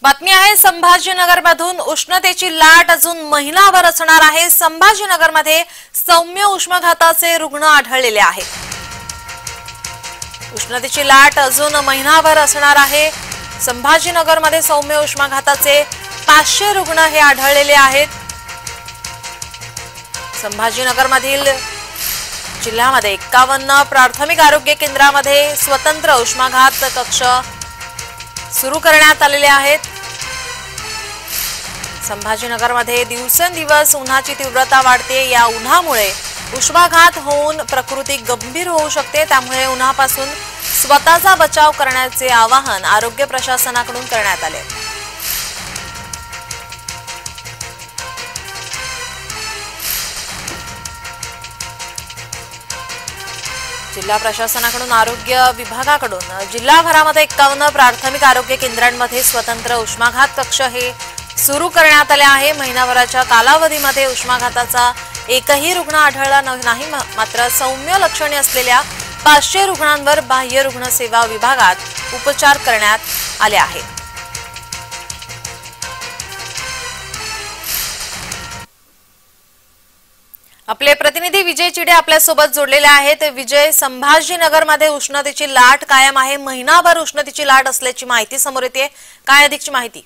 बातमी आहे संभाजीनगरमधून उष्णतेची लाट अजून महिनाभर असणार आहे। संभाजीनगरमध्ये सौम्य उष्माघाताचे रुग्ण आढळलेले आहेत। उष्णतेची लाट अजून महिनाभर असणार आहे। संभाजीनगरमध्ये सौम्य उष्माघाताचे 500 रुग्ण हे आढळलेले आहेत। संभाजीनगरमधील जिल्ह्यामध्ये 51 प्राथमिक आरोग्य केंद्रामध्ये स्वतंत्र उष्माघात कक्ष सुरू करण्यात आलेले आहेत। संभाजीनगरमध्ये दिवसेंदिवस उन्हाची तीव्रता वाढते। या उन्हामुळे उष्माघात होऊन प्रकृती गंभीर होऊ शकते। त्यामुळे उन्हापासून स्वतःचा बचाव करण्याचे आवाहन आरोग्य प्रशासनाकडून करण्यात आले। जिल्हा प्रशासनाकडून आरोग्य विभागाकडून जिल्हाभरामध्ये 51 प्राथमिक आरोग्य केंद्रांमध्ये स्वतंत्र उष्माघात कक्ष हे सुरू करण्यात आले आहे। महिनाभराच्या कालावधीमध्ये उष्माघाताचा एकही रुग्ण आढळला नाही। मात्र सौम्य लक्षणे असलेल्या 500 रुग्णांवर बाह्य रुग्ण सेवा विभागात उपचार करण्यात आले आहेत। आपले प्रतिनिधी विजय चिडे आपल्या सोबत जोडलेले आहेत। विजय, संभाजीनगरमध्ये उष्णतेची लाट कायम आहे। महिनाभर उष्णतेची लाट असल्याची माहिती समोर येते। काय अधिकची माहिती?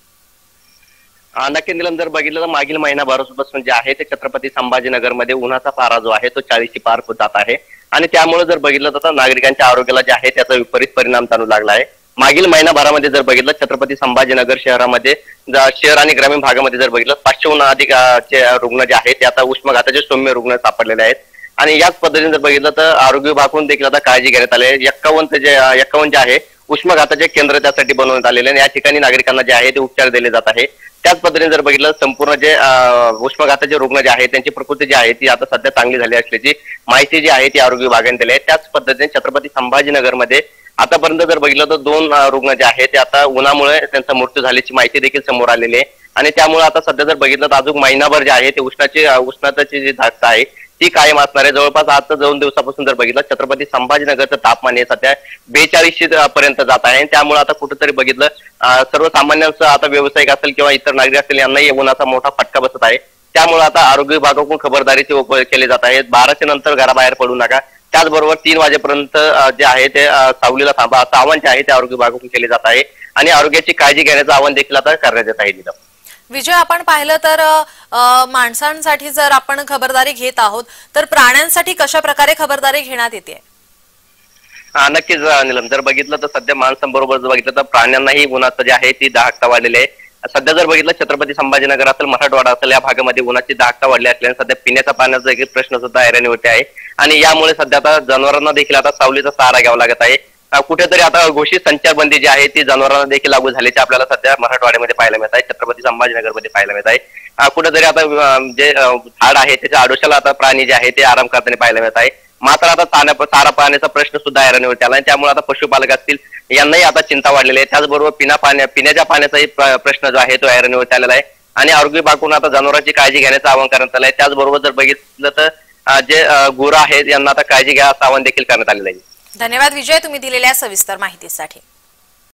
नक्की निलम, जर बघितलं तर मागील महिनाभरापासून जे आहे ते छत्रपती संभाजीनगरमध्ये उन्हाचा पारा जो आहे तो 40ची पार जात आहे। आणि त्यामुळे जर बघितलं तर नागरिकांच्या आरोग्याला जे आहे त्याचा विपरीत परिणाम जाणवू लागला आहे। मागील महिनाभरामध्ये जर बघितलं छत्रपती संभाजीनगर शहरामध्ये शहर आणि ग्रामीण भागामध्ये जर बघितलं 500हून अधिक रुग्ण जे आहेत ते आता उष्माघाताचे सौम्य रुग्ण सापडलेले आहेत। आणि याच पद्धतीने जर बघितलं तर आरोग्य विभागाकडून देखील आता काळजी घेण्यात आली आहे। 51 जे आहे उष्माघाताचे केंद्र त्यासाठी बनवण्यात आलेले आणि या ठिकाणी नागरिकांना जे आहे ते उपचार दिले जात आहे। त्याच पद्धतीने जर बघितलं संपूर्ण जे उष्माघाताचे रुग्ण जे आहेत त्यांची प्रकृती जी आहे ती आता सध्या चांगली झाली असल्याची माहिती जी आहे ती आरोग्य विभागाने दिली आहे। त्याच पद्धतीने छत्रपती संभाजीनगरमध्ये आतापर्यंत जर बघितलं तर 2 रुग्ण जे आहेत ते आता उन्हामुळे त्यांचा मृत्यू झाल्याची माहिती देखील समोर आलेली आहे। आणि त्यामुळे आता सध्या जर बघितलं तर अजून महिनाभर जे आहे ते उष्णतेची जी धाकता आहे ती कायम असणार आहे। जवळपास आता 2 दिवसापासून जर बघितलं छत्रपती संभाजीनगरचं तापमान हे सध्या 42 पर्यंत जात आहे। त्यामुळे आता कुठेतरी बघितलं सर्वसामान्यांचं आता व्यावसायिक असेल किंवा इतर नागरिक असतील यांनाही उन्हाचा मोठा फटका बसत आहे। त्यामुळे आता आरोग्य विभागाकडून खबरदारीचे उपाय केले जात आहेत। 12च्या नंतर घराबाहेर पडू नका, त्याचबरोबर 3 वाजेपर्यंत जे आहे ते सावलीला थांबा असं आवाहन जे आहे ते आरोग्य विभागाकडून केले जात आहे। आणि आरोग्याची काळजी घेण्याचं आवाहन देखील आता करण्यात येत आहे। विजय, आपण पाहिलं तर माणसांसाठी जर आपण खबरदारी घेत आहोत तर प्राण्यांसाठी कशा प्रकारे खबरदारी घेण्यात येते? नक्कीच निलम, जर बघितलं तर सध्या माणसांबरोबर जर बघितलं तर प्राण्यांनाही उन्हाचं जे आहे ती दाहकता वाढलेली आहे। सध्या जर बघितलं छत्रपती संभाजीनगर असेल, मराठवाडा असेल या भागामध्ये उन्हाची दाहकता वाढली असल्याने सध्या पिण्याच्या पाण्याचा एक प्रश्न सुद्धा ऐरणीवरती आहे। आणि यामुळे सध्या आता जनावरांना देखील आता सावलीचा सहारा घ्यावा लागत आहे। कुठेतरी आता घोषित संचारबंदी जी आहे ती जनावरांना देखील लागू झाल्याचे आपल्याला सध्या मराठवाड्यामध्ये पाहायला मिळत आहे, छत्रपती संभाजीनगरमध्ये पाहायला मिळत आहे। कुठेतरी आता जे झाड आहे त्याच्या आडोशाला आता प्राणी जे आहे ते आराम करताना पाहायला मिळत आहे। मात्र आता चारा पाण्याचा प्रश्न सुद्धा ऐरणीवरती आला आहे। त्यामुळे आता पशुपालक असतील यांनाही आता चिंता वाढलेली आहे। त्याचबरोबर पिण्याच्या पाण्याचाही प्रश्न जो आहे तो ऐरणीवरती आलेला आहे। आणि आरोग्य विभागाकडून आता जनावरांची काळजी घेण्याचं आवाहन करण्यात आलं आहे। त्याचबरोबर जर बघितलं तर जे गुरं आहेत यांना आता काळजी घ्या असं आवाहन देखील करण्यात आलेलं आहे। धन्यवाद विजय, तुम्ही दिलेल्या सविस्तर माहितीसाठी।